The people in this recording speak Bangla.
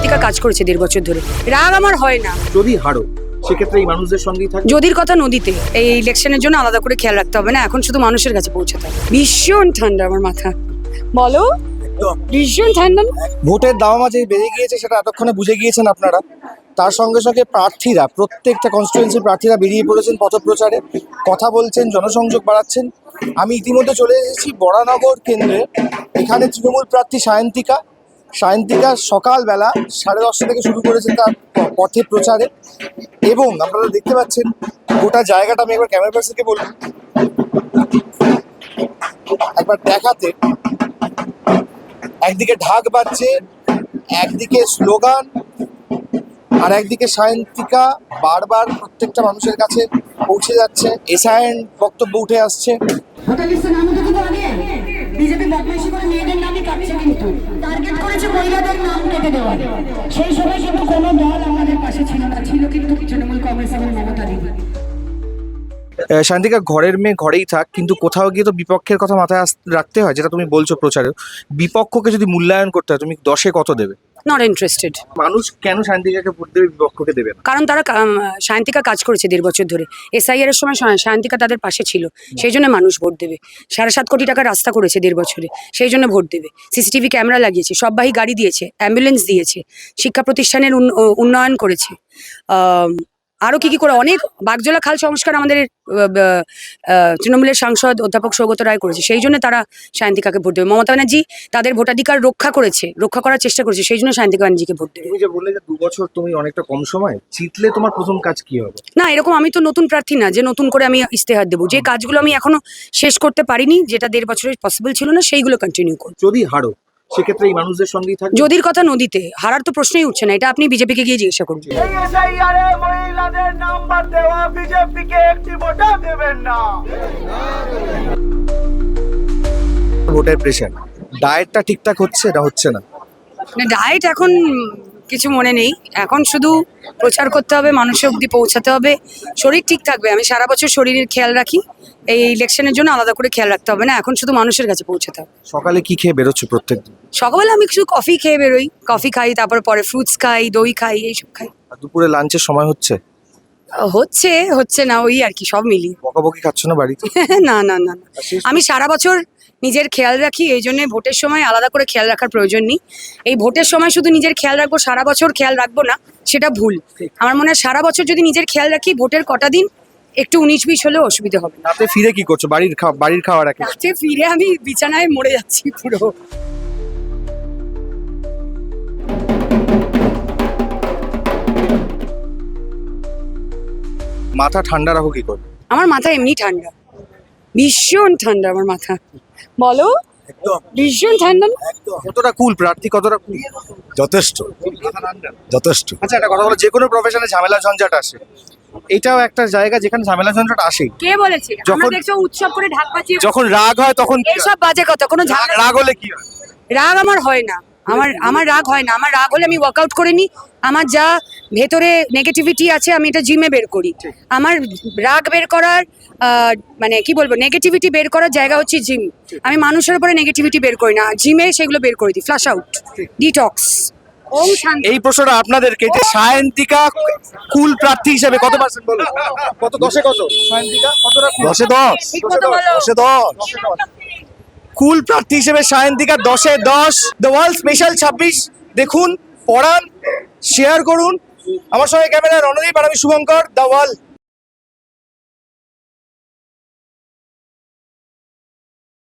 সায়ন্তিকা কাজ করেছে 1.5 বছর ধরে। রাগ আমার হয় না। যদি হারো সেক্ষেত্রে এই মানুষদের সঙ্গেই থাকবে। যদির কথা নদীতে, এই ইলেকশনের জন্য আলাদা করে খেয়াল রাখতে হবে না, এখন শুধু মানুষের কাছে পৌঁছাতে হবে। ভীষণ ঠান্ডা আমার মাথা, বলো ভীষণ ঠান্ডা। ভোটের দামামা যে বেড়ে গিয়েছে সেটা এতক্ষণে বুঝে গিয়েছেন আপনারা। তার সঙ্গে সঙ্গে প্রার্থীরা, প্রত্যেকটা কনস্টিটুয়েন্সির প্রার্থীরা বেরিয়ে পড়েছেন পথপ্রচারে, কথা বলছেন, জনসংযোগ বাড়াচ্ছেন। আমি ইতিমধ্যে চলে এসেছি বরানগর কেন্দ্রে। এখানে তৃণমূল প্রার্থী সায়ন্তিকা সকালবেলা 10:30 থেকে শুরু করেছেন তার পথে প্রচারে, এবং আপনারা দেখতে পাচ্ছেন গোটা জায়গাটা। আমি একবার ক্যামেরা পার্সনকে বলবো একবার দেখাতে। একদিকে ঢাক বাজছে, একদিকে স্লোগান, আর একদিকে সায়ন্তিকা বারবার প্রত্যেকটা মানুষের কাছে পৌঁছে যাচ্ছে। এসআইএন বক্তব্য উঠে আসছে। বিজেপি বদমাইশি করে মেয়েদের নামই কাটছে, কিন্তু টার্গেট করেছে মহিলাদের নাম কেটে দেওয়া। সেই সময় কিন্তু কোনো দল আমাদের পাশে ছিল না, ছিল কিন্তু তৃণমূল কংগ্রেস এবং মমতা দিদি। সায়ন্তিকা ঘরের মেয়ে ঘরেই থাক, কিন্তু কোথাও গিয়ে তো বিপক্ষের কথা মাথায় রাখতে হয়, যেটা তুমি বলছো প্রচারে। বিপক্ষকে যদি মূল্যায়ন করতে হয়, তুমি 10-এ কত দেবে? Not interested. মানুষ কেন সায়ন্তিকাকে ভোট দেবে, বিপক্ষকে দেবে না? কারণ তারা সায়ন্তিকা কাজ করেছে 1.5 বছর ধরে। এসআইআর এর সময় সায়ন্তিকা তাদের পাশে ছিল, সেই জন্য মানুষ ভোট দেবে। 7.5 কোটি টাকার রাস্তা করেছে 1.5 বছরে, সেই জন্য ভোট দেবে। সিসিটিভি ক্যামেরা লাগিয়েছে, সববাহী গাড়ি দিয়েছে, অ্যাম্বুলেন্স দিয়েছে, শিক্ষা প্রতিষ্ঠানের উন্নয়ন করেছে, আরো কি করে অনেক। বাগজোলা খাল সংস্কার আমাদের তৃণমূলের সাংসদ অধ্যাপক সৌগত রায় করেছে, সেই জন্য তারা সায়ন্তিকাকে ভোট দেবে। মমতা ব্যানার্জি তাদের ভোটাধিকার রক্ষা করার চেষ্টা করেছে, সেই জন্য সায়ন্তিকা ব্যানার্জিকে ভোট দেবে। তুমি যে বললে যে 2 বছর তুমি অনেকটা কম সময়, জিতলে তোমার প্রথম কাজ কি হবে? না, এরকম আমি তো নতুন প্রার্থী না যে নতুন করে আমি ইস্তেহার দেবো। যে কাজগুলো আমি এখনো শেষ করতে পারিনি, যেটা 1.5 বছরের পসিবল ছিল না, সেইগুলো কন্টিনিউ করব। যদি হারো সেক্ষেত্রে এই মানুষদের সঙ্গেই থাকবে। যদির কথা নদীতে, হারার তো প্রশ্নই উঠছে না। এটা আপনি বিজেপিকে গিয়ে জিজ্ঞাসা করুন। ভোটের প্রেশার, ডায়েটটা ঠিকঠাক হচ্ছে না হচ্ছে না? ডায়েট এখন কিছু মনে নেই, এখন শুধু প্রচার করতে হবে, মানুষের অব্দি পৌঁছাতে হবে। শরীর ঠিক থাকবে, আমি সারা বছর শরীরের খেয়াল রাখি, এই ইলেকশনের জন্য আলাদা করে খেয়াল রাখতে হবে না, এখন শুধু মানুষের কাছে পৌঁছাতে হবে। সকালে কি খেয়ে বেরোচ্ছ প্রত্যেকদিন? সকালবেলা আমি কিছু কফি খেয়ে বেরোই, কফি খাই, তারপর পরে ফ্রুটস খাই, দই খাই, এইসব খাই। আর দুপুরে লাঞ্চের সময় হচ্ছে হচ্ছে না, ওই আর কি, সব মিলিয়ে। বকাবকি খাচ্ছ না বাড়িতে? না না না না, আমি সারা বছর নিজের খেয়াল রাখি, এই জন্য ভোটের সময় আলাদা করে খেয়াল রাখার প্রয়োজন নেই। এই ভোটের সময় শুধু নিজের খেয়াল রাখবো, সারা বছর খেয়াল রাখবো না, সেটা ভুল। আমার মনে হয় সারা বছর যদি নিজের খেয়াল রাখি, ভোটের কটা দিন একটু 19-20 হলেও অসুবিধা হবে না। রাতে ফিরে কি করছো? বাড়ির খাওয়া রাখে? রাতে ফিরে আমি বিছানায় মরে যাচ্ছি পুরো। মাথা ঠান্ডা রাখো কি করে? আমার মাথা এমনি ঠান্ডা, ভীষণ ঠান্ডা আমার মাথা, বলো ভীষণ ঠান্ডা। কতটা কুল প্রার্থী, কতটা কুল? যথেষ্ট যথেষ্ট। আচ্ছা, একটা কথা বলো, যে কোনো প্রফেশনে ঝামেলা ঝঞ্ঝাট আসে, এটাও একটা জায়গা যেখানে ঝামেলা ঝঞ্ঝাট আসে। কে বলেছে? আমরা দেখছো উৎসব করে ঢাক বাজিয়ে। যখন রাগ হয় তখন এইসব বাজে কথা, কোনো রাগ হলে কি হয়? রাগ আমার হয় না, আমার রাগ হয় না। আমার রাগ হলে আমি ওয়ার্কআউট করে নিই, আমার যা ভেতরে নেগেটিভিটি আছে আমি এটা জিমে বের করি। আমার রাগ বের করার মানে কি বলবো, নেগেটিভিটি বের করার জায়গা হচ্ছে জিম। আমি মানুষের উপরে নেগেটিভিটি বের করি না, জিমে সেগুলো বের করে দিই, ফ্লাশ আউট, ডিটক্স। এই প্রশ্নটা আপনাদেরকে, যে সায়ন্তিকা কুল প্রার্থী হিসেবে কত পার্সেন্ট বলো? কত? 10-এ কত সায়ন্তিকা? কতটা? 10-এ 10। 10-এ 10। কুল প্রার্থী হিসেবে সায়ন্তিকা 10-এ 10। দ্য ওয়ার্ল্ড স্পেশাল 26 দেখুন, পড়ান, শেয়ার করুন। আমার সঙ্গে ক্যামেরায় রণদীপ আর আমি শুভঙ্কর। The world.